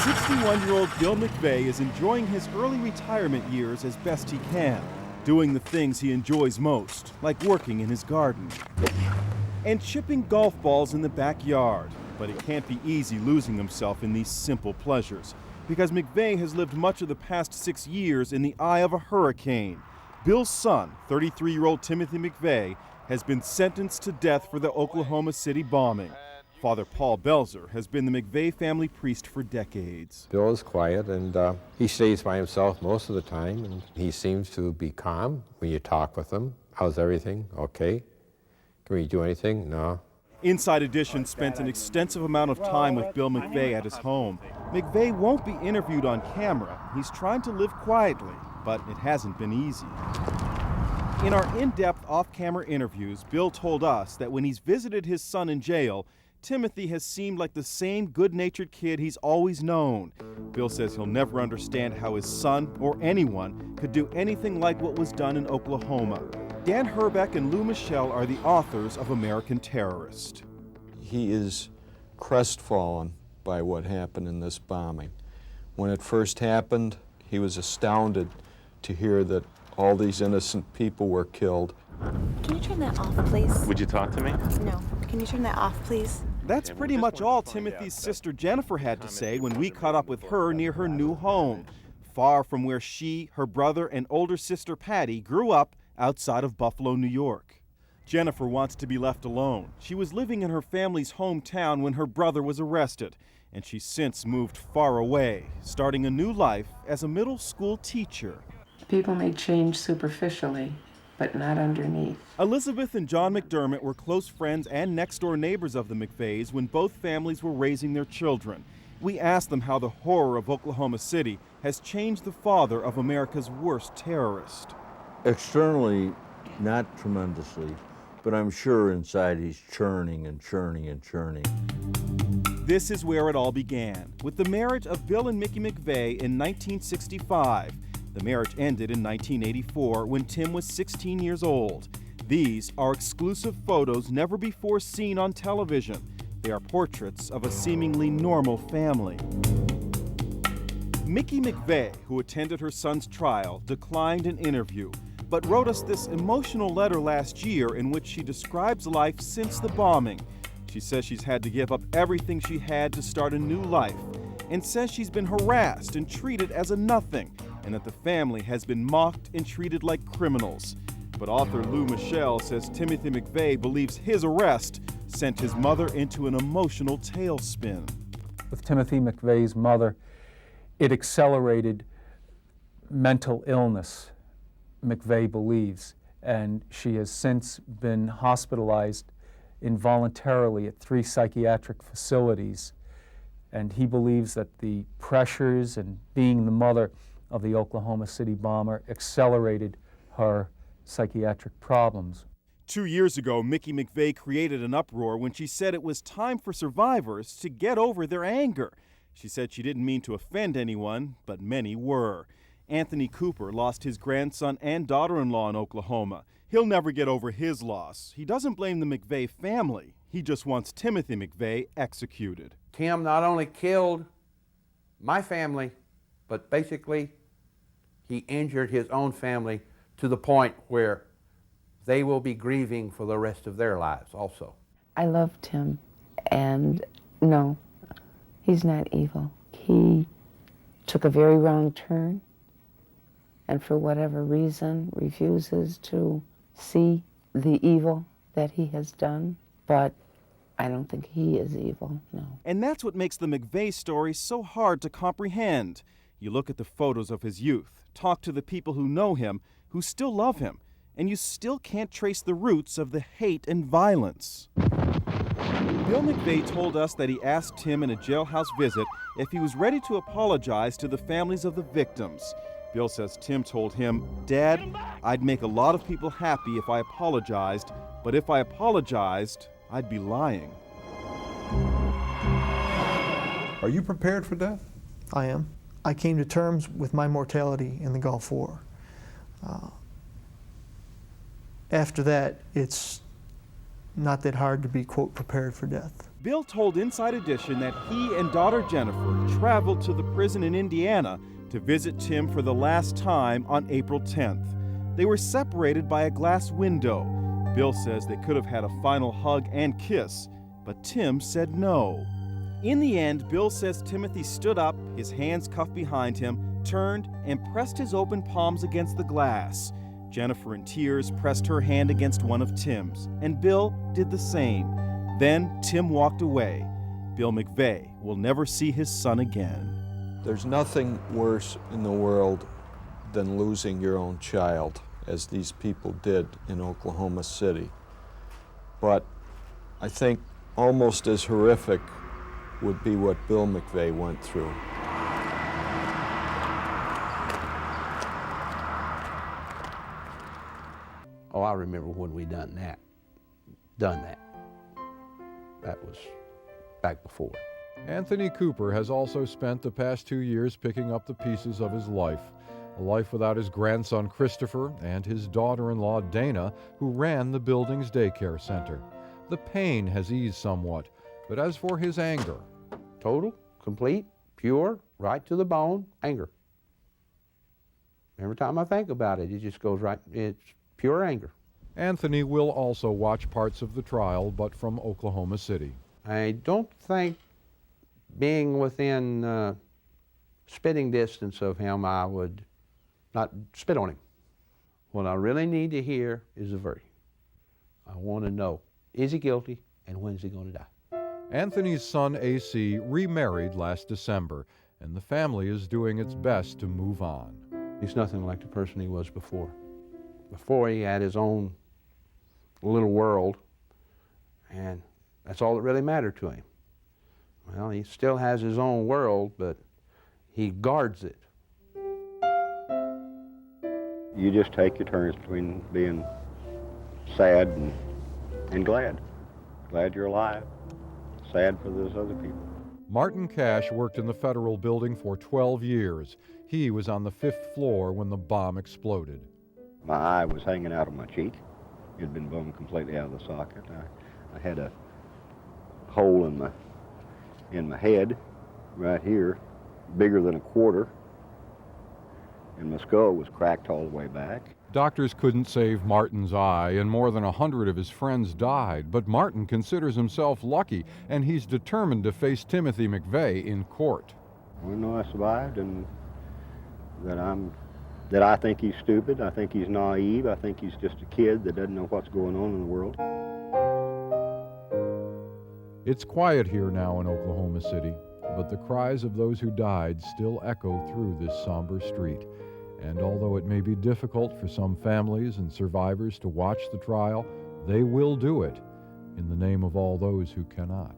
61-year-old Bill McVeigh is enjoying his early retirement years as best he can, doing the things he enjoys most, like working in his garden and chipping golf balls in the backyard. But it can't be easy losing himself in these simple pleasures, because McVeigh has lived much of the past 6 years in the eye of a hurricane. Bill's son, 33-year-old Timothy McVeigh, has been sentenced to death for the Oklahoma City bombing. Father Paul Belzer has been the McVeigh family priest for decades. Bill is quiet, and he stays by himself most of the time, and he seems to be calm when you talk with him. How's everything? Okay. Can we do anything? No. Inside Edition spent an extensive amount of time with Bill McVeigh at his home. McVeigh won't be interviewed on camera. He's trying to live quietly, but it hasn't been easy. In our in-depth off-camera interviews, Bill told us that when he's visited his son in jail, Timothy has seemed like the same good-natured kid he's always known. Bill says he'll never understand how his son or anyone could do anything like what was done in Oklahoma. Dan Herbeck and Lou Michel are the authors of American Terrorist. He is crestfallen by what happened in this bombing. When it first happened, he was astounded to hear that all these innocent people were killed. Can you turn that off, please? Would you talk to me? No. Can you turn that off, please? That's pretty much all Timothy's sister Jennifer had to say when we caught up with her near her new home, far from where she, her brother, and older sister Patty grew up outside of Buffalo, New York. Jennifer wants to be left alone. She was living in her family's hometown when her brother was arrested, and she's since moved far away, starting a new life as a middle school teacher. People may change superficially, but not underneath. Elizabeth and John McDermott were close friends and next-door neighbors of the McVeighs when both families were raising their children. We asked them how the horror of Oklahoma City has changed the father of America's worst terrorist. Externally, not tremendously, but I'm sure inside he's churning and churning and churning. This is where it all began, with the marriage of Bill and Mickey McVeigh in 1965. The marriage ended in 1984 when Tim was 16 years old. These are exclusive photos never before seen on television. They are portraits of a seemingly normal family. Mickey McVeigh, who attended her son's trial, declined an interview, but wrote us this emotional letter last year in which she describes life since the bombing. She says she's had to give up everything she had to start a new life, and says she's been harassed and treated as a nothing, and that the family has been mocked and treated like criminals. But author Lou Michel says Timothy McVeigh believes his arrest sent his mother into an emotional tailspin. With Timothy McVeigh's mother, it accelerated mental illness, McVeigh believes, and she has since been hospitalized involuntarily at 3 psychiatric facilities. And he believes that the pressures and being the mother of the Oklahoma City bomber accelerated her psychiatric problems. 2 years ago, Mickey McVeigh created an uproar when she said it was time for survivors to get over their anger. She said she didn't mean to offend anyone, but many were. Anthony Cooper lost his grandson and daughter-in-law in Oklahoma. He'll never get over his loss. He doesn't blame the McVeigh family. He just wants Timothy McVeigh executed. Tim not only killed my family, but basically he injured his own family to the point where they will be grieving for the rest of their lives also. I love Tim, and no, he's not evil. He took a very wrong turn, and for whatever reason refuses to see the evil that he has done, but I don't think he is evil, no. And that's what makes the McVeigh story so hard to comprehend. You look at the photos of his youth, talk to the people who know him, who still love him, and you still can't trace the roots of the hate and violence. Bill McVeigh told us that he asked Tim in a jailhouse visit if he was ready to apologize to the families of the victims. Bill says Tim told him, "Dad, I'd make a lot of people happy if I apologized, but if I apologized, I'd be lying." Are you prepared for death? I am. I came to terms with my mortality in the Gulf War. After that, it's not that hard to be, quote, prepared for death. Bill told Inside Edition that he and daughter Jennifer traveled to the prison in Indiana to visit Tim for the last time on April 10th. They were separated by a glass window. Bill says they could have had a final hug and kiss, but Tim said no. In the end, Bill says Timothy stood up, his hands cuffed behind him, turned, and pressed his open palms against the glass. Jennifer, in tears, pressed her hand against one of Tim's, and Bill did the same. Then Tim walked away. Bill McVeigh will never see his son again. There's nothing worse in the world than losing your own child, as these people did in Oklahoma City. But I think almost as horrific would be what Bill McVeigh went through. Oh, I remember when we done that. That was back before. Anthony Cooper has also spent the past 2 years picking up the pieces of his life. A life without his grandson Christopher and his daughter-in-law Dana, who ran the building's daycare center. The pain has eased somewhat, but as for his anger... Total, complete, pure, right to the bone, anger. Every time I think about it, it just goes right, it's pure anger. Anthony will also watch parts of the trial, but from Oklahoma City. I don't think being within spitting distance of him, I would not spit on him. What I really need to hear is a verdict. I want to know, is he guilty and when's he going to die? Anthony's son AC remarried last December, and the family is doing its best to move on. He's nothing like the person he was before. Before he had his own little world, and that's all that really mattered to him. Well, he still has his own world, but he guards it. You just take your turns between being sad and glad. Glad you're alive. Sad for those other people. Martin Cash worked in the Federal building for 12 years. He was on the 5th floor when the bomb exploded. My eye was hanging out of my cheek. It had been blown completely out of the socket. I had a hole in my head right here, bigger than a quarter, and my skull was cracked all the way back. Doctors couldn't save Martin's eye, and more than 100 of his friends died, but Martin considers himself lucky, and he's determined to face Timothy McVeigh in court. Well, no, I survived, and that I think he's stupid, I think he's naive, I think he's just a kid that doesn't know what's going on in the world. It's quiet here now in Oklahoma City, but the cries of those who died still echo through this somber street. And although it may be difficult for some families and survivors to watch the trial, they will do it in the name of all those who cannot.